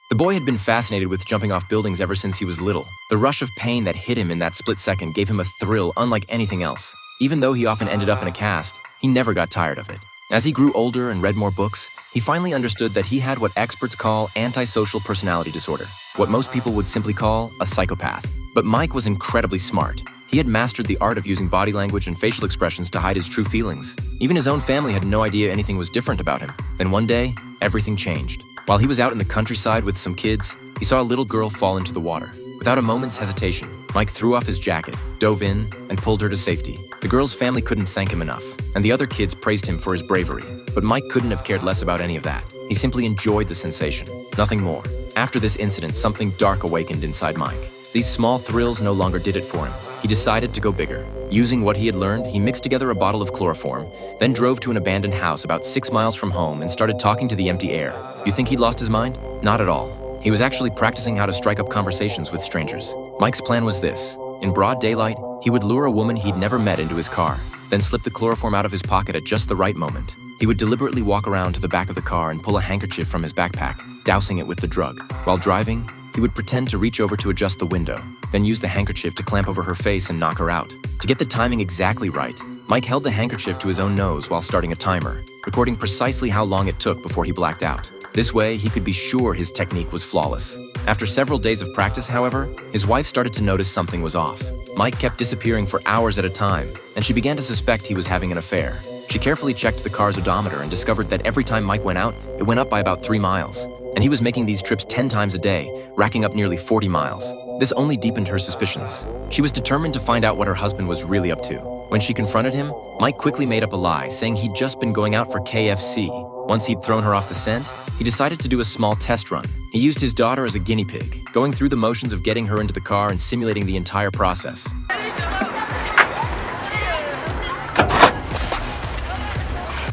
The boy had been fascinated with jumping off buildings ever since he was little. The rush of pain that hit him in that split second gave him a thrill unlike anything else. Even though he often ended up in a cast, he never got tired of it. As he grew older and read more books, he finally understood that he had what experts call antisocial personality disorder, what most people would simply call a psychopath. But Mike was incredibly smart. He had mastered the art of using body language and facial expressions to hide his true feelings. Even his own family had no idea anything was different about him. Then one day, everything changed. While he was out in the countryside with some kids, he saw a little girl fall into the water. Without a moment's hesitation, Mike threw off his jacket, dove in, and pulled her to safety. The girl's family couldn't thank him enough, and the other kids praised him for his bravery. But Mike couldn't have cared less about any of that. He simply enjoyed the sensation, nothing more. After this incident, something dark awakened inside Mike. These small thrills no longer did it for him. He decided to go bigger. Using what he had learned, he mixed together a bottle of chloroform, then drove to an abandoned house about 6 miles from home and started talking to the empty air. You think he'd lost his mind? Not at all. He was actually practicing how to strike up conversations with strangers. Mike's plan was this. In broad daylight, he would lure a woman he'd never met into his car, then slip the chloroform out of his pocket at just the right moment. He would deliberately walk around to the back of the car and pull a handkerchief from his backpack, dousing it with the drug. While driving, he would pretend to reach over to adjust the window, then use the handkerchief to clamp over her face and knock her out. To get the timing exactly right, Mike held the handkerchief to his own nose while starting a timer, recording precisely how long it took before he blacked out. This way, he could be sure his technique was flawless. After several days of practice, however, his wife started to notice something was off. Mike kept disappearing for hours at a time, and she began to suspect he was having an affair. She carefully checked the car's odometer and discovered that every time Mike went out, it went up by about 3 miles. And he was making these trips 10 times a day, racking up nearly 40 miles. This only deepened her suspicions. She was determined to find out what her husband was really up to. When she confronted him, Mike quickly made up a lie, saying he'd just been going out for KFC. Once he'd thrown her off the scent, he decided to do a small test run. He used his daughter as a guinea pig, going through the motions of getting her into the car and simulating the entire process.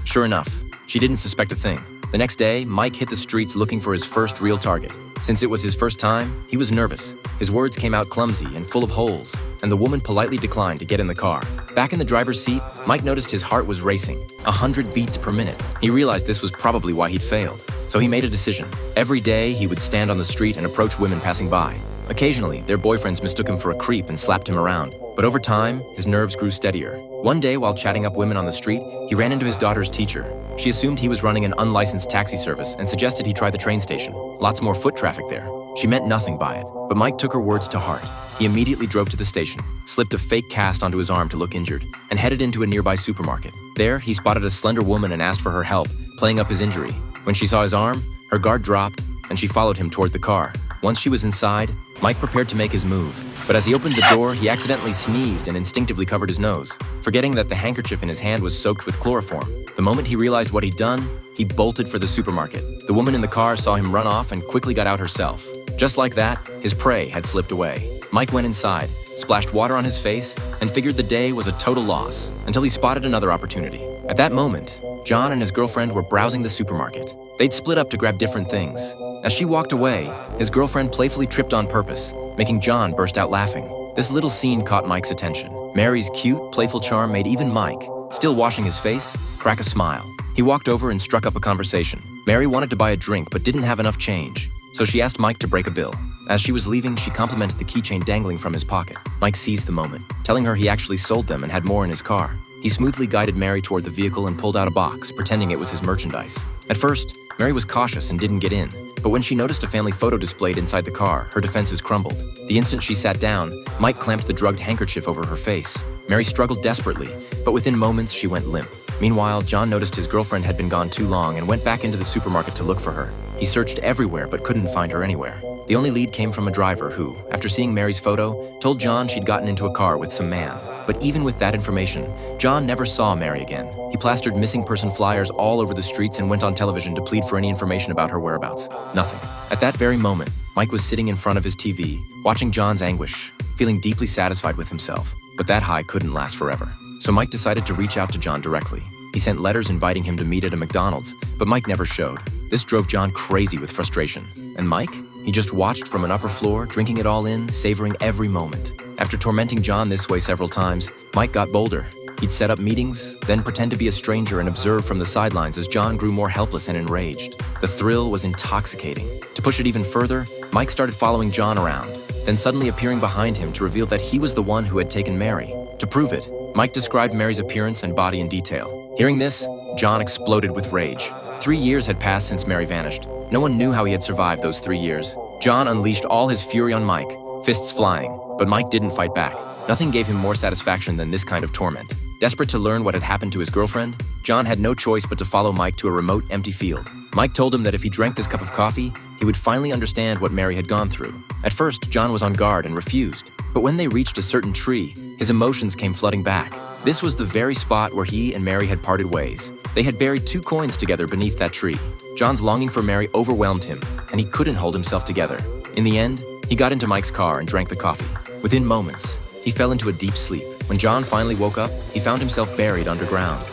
Sure enough, she didn't suspect a thing. The next day, Mike hit the streets looking for his first real target. Since it was his first time, he was nervous. His words came out clumsy and full of holes, and the woman politely declined to get in the car. Back in the driver's seat, Mike noticed his heart was racing, 100 beats per minute. He realized this was probably why he'd failed. So he made a decision. Every day, he would stand on the street and approach women passing by. Occasionally, their boyfriends mistook him for a creep and slapped him around. But over time, his nerves grew steadier. One day, while chatting up women on the street, he ran into his daughter's teacher. She assumed he was running an unlicensed taxi service and suggested he try the train station. Lots more foot traffic there. She meant nothing by it, but Mike took her words to heart. He immediately drove to the station, slipped a fake cast onto his arm to look injured, and headed into a nearby supermarket. There, he spotted a slender woman and asked for her help, playing up his injury. When she saw his arm, her guard dropped, and she followed him toward the car. Once she was inside, Mike prepared to make his move. But as he opened the door, he accidentally sneezed and instinctively covered his nose, forgetting that the handkerchief in his hand was soaked with chloroform. The moment he realized what he'd done, he bolted for the supermarket. The woman in the car saw him run off and quickly got out herself. Just like that, his prey had slipped away. Mike went inside, splashed water on his face, and figured the day was a total loss, until he spotted another opportunity. At that moment, John and his girlfriend were browsing the supermarket. They'd split up to grab different things. As she walked away, his girlfriend playfully tripped on purpose, making John burst out laughing. This little scene caught Mike's attention. Mary's cute, playful charm made even Mike, still washing his face, crack a smile. He walked over and struck up a conversation. Mary wanted to buy a drink but didn't have enough change, so she asked Mike to break a bill. As she was leaving, she complimented the keychain dangling from his pocket. Mike seized the moment, telling her he actually sold them and had more in his car. He smoothly guided Mary toward the vehicle and pulled out a box, pretending it was his merchandise. At first, Mary was cautious and didn't get in, but when she noticed a family photo displayed inside the car, her defenses crumbled. The instant she sat down, Mike clamped the drugged handkerchief over her face. Mary struggled desperately, but within moments she went limp. Meanwhile, John noticed his girlfriend had been gone too long and went back into the supermarket to look for her. He searched everywhere but couldn't find her anywhere. The only lead came from a driver who, after seeing Mary's photo, told John she'd gotten into a car with some man. But even with that information, John never saw Mary again. He plastered missing person flyers all over the streets and went on television to plead for any information about her whereabouts. Nothing. At that very moment, Mike was sitting in front of his TV, watching John's anguish, feeling deeply satisfied with himself. But that high couldn't last forever. So Mike decided to reach out to John directly. He sent letters inviting him to meet at a McDonald's, but Mike never showed. This drove John crazy with frustration. And Mike? He just watched from an upper floor, drinking it all in, savoring every moment. After tormenting John this way several times, Mike got bolder. He'd set up meetings, then pretend to be a stranger and observe from the sidelines as John grew more helpless and enraged. The thrill was intoxicating. To push it even further, Mike started following John around, then suddenly appearing behind him to reveal that he was the one who had taken Mary. To prove it, Mike described Mary's appearance and body in detail. Hearing this, John exploded with rage. 3 years had passed since Mary vanished. No one knew how he had survived those 3 years. John unleashed all his fury on Mike, fists flying, but Mike didn't fight back. Nothing gave him more satisfaction than this kind of torment. Desperate to learn what had happened to his girlfriend, John had no choice but to follow Mike to a remote, empty field. Mike told him that if he drank this cup of coffee, he would finally understand what Mary had gone through. At first, John was on guard and refused. But when they reached a certain tree, his emotions came flooding back. This was the very spot where he and Mary had parted ways. They had buried 2 coins together beneath that tree. John's longing for Mary overwhelmed him, and he couldn't hold himself together. In the end, he got into Mike's car and drank the coffee. Within moments, he fell into a deep sleep. When John finally woke up, he found himself buried underground.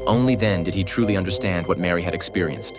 Only then did he truly understand what Mary had experienced.